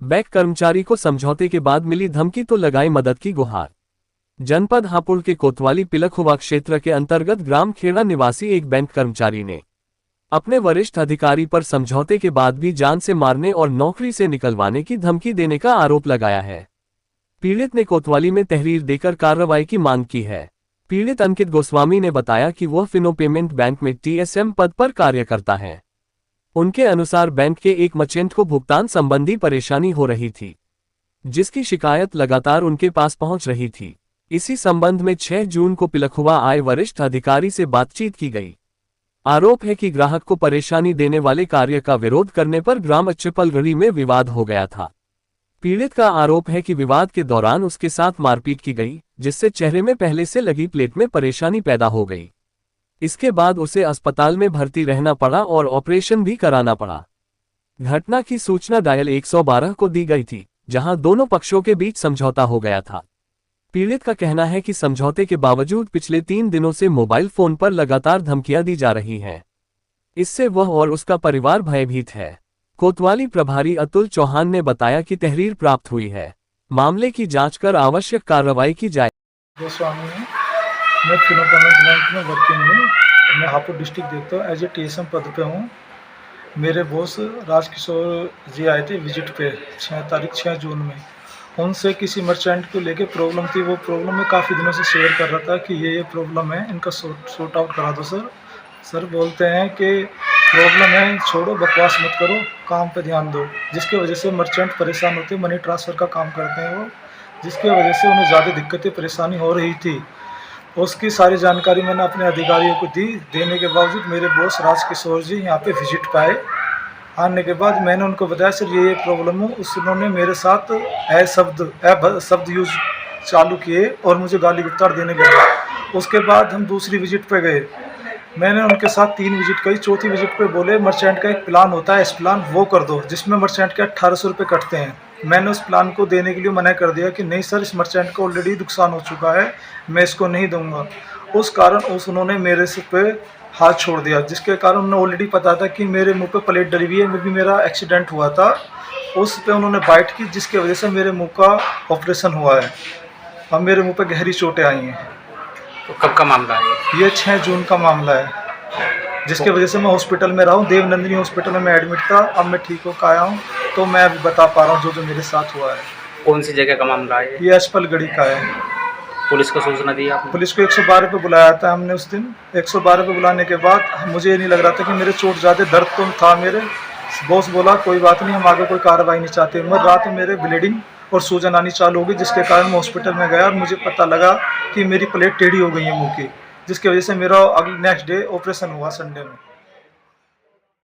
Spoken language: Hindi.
बैंक कर्मचारी को समझौते के बाद मिली धमकी तो लगाई मदद की गुहार। जनपद हापुड़ के कोतवाली पिलखुवा क्षेत्र के अंतर्गत ग्राम खेड़ा निवासी एक बैंक कर्मचारी ने अपने वरिष्ठ अधिकारी पर समझौते के बाद भी जान से मारने और नौकरी से निकलवाने की धमकी देने का आरोप लगाया है। पीड़ित ने कोतवाली में तहरीर देकर कार्रवाई की मांग की है। पीड़ित अंकित गोस्वामी ने बताया कि वह फिनो पेमेंट बैंक में टीएसएम पद पर कार्य करता है। उनके अनुसार बैंक के एक मर्चेंट को भुगतान संबंधी परेशानी हो रही थी, जिसकी शिकायत लगातार उनके पास पहुंच रही थी। इसी संबंध में 6 जून को पिलखुवा आए वरिष्ठ अधिकारी से बातचीत की गई। आरोप है कि ग्राहक को परेशानी देने वाले कार्य का विरोध करने पर ग्राम अच्छेपलगढ़ी में विवाद हो गया था। पीड़ित का आरोप है कि विवाद के दौरान उसके साथ मारपीट की गई, जिससे चेहरे में पहले से लगी प्लेट में परेशानी पैदा हो गई। इसके बाद उसे अस्पताल में भर्ती रहना पड़ा और ऑपरेशन भी कराना पड़ा। घटना की सूचना डायल 112 को दी गई थी, जहां दोनों पक्षों के बीच समझौता हो गया था। पीड़ित का कहना है कि समझौते के बावजूद पिछले 3 दिनों से मोबाइल फोन पर लगातार धमकियां दी जा रही हैं। इससे वह और उसका परिवार भयभीत है। कोतवाली प्रभारी अतुल चौहान ने बताया कि तहरीर प्राप्त हुई है, मामले की जांच कर आवश्यक कार्रवाई की जाए। गोस्वामी है, मैं फिनो पेमेंट बैंक में वर्किंग हूँ। मैं हापुड़ डिस्ट्रिक्ट देखता हूँ, एज ए टीएसएम पद पे हूँ। मेरे बॉस राजकिशोर जी आए थे विजिट पे 6 जून में। उनसे किसी मर्चेंट को लेके प्रॉब्लम थी। वो प्रॉब्लम मैं काफ़ी दिनों से शेयर कर रहा था कि ये प्रॉब्लम है, इनका सॉर्ट आउट करा दो सर। सर बोलते हैं कि प्रॉब्लम है, छोड़ो बकवास मत करो, काम पे ध्यान दो। जिसकी वजह से मर्चेंट परेशान होते, मनी ट्रांसफ़र का काम करते हैं वो, जिसकी वजह से उन्हें ज़्यादा दिक्कतें परेशानी हो रही थी। उसकी सारी जानकारी मैंने अपने अधिकारियों को दी। देने के बावजूद मेरे बॉस राजकिशोर जी यहाँ पे विजिट पे आए। आने के बाद मैंने उनको बताया सर ये प्रॉब्लम हो। उन्होंने मेरे साथ शब्द यूज चालू किए और मुझे गाली गलौज देने लगे। उसके बाद हम दूसरी विजिट पे गए। मैंने उनके साथ 3 विजिट करी। चौथी विजिट पे बोले मर्चेंट का एक प्लान होता है, इस प्लान वो कर दो, जिसमें मर्चेंट के 1800 रुपये कटते हैं। मैंने उस प्लान को देने के लिए मना कर दिया कि नहीं सर, इस मर्चेंट को ऑलरेडी नुकसान हो चुका है, मैं इसको नहीं दूंगा। उस कारण उन्होंने मेरे से पे हाथ छोड़ दिया, जिसके कारण उन्हें ऑलरेडी पता था कि मेरे मुंह पे प्लेट डली हुई है, में भी मेरा एक्सीडेंट हुआ था। उस पे उन्होंने बाइट की, जिसकी वजह से मेरे मुंह का ऑपरेशन हुआ है। अब मेरे मुंह पे गहरी चोटें आई हैं। तो कब का मामला है ये 6 जून का मामला है, जिसकी वजह से मैं हॉस्पिटल में रहा हूँ। देवनंदिनी हॉस्पिटल में मैं एडमिट था। अब मैं ठीक होकर आया हूँ, तो मैं अभी बता पा रहा हूँ जो मेरे साथ हुआ है। कौन सी जगह का मामला है? ये अच्छेपलगढ़ी का है। पुलिस को सूचना दी आपने? पुलिस को 112 पे बुलाया था हमने उस दिन। 112 पे बुलाने के बाद मुझे ये नहीं लग रहा था कि मेरे चोट ज़्यादा, दर्द तो था मेरे। बॉस बोला कोई बात नहीं, हम आगे कोई कार्रवाई नहीं चाहते। मैं रात में मेरे ब्लीडिंग और सूजन आनी चालू हो गई, जिसके कारण मैं हॉस्पिटल में गया और मुझे पता लगा कि मेरी प्लेट टेढ़ी हो गई है मुँह की, जिसकी वजह से मेरा अगले नेक्स्ट डे ऑपरेशन हुआ संडे में।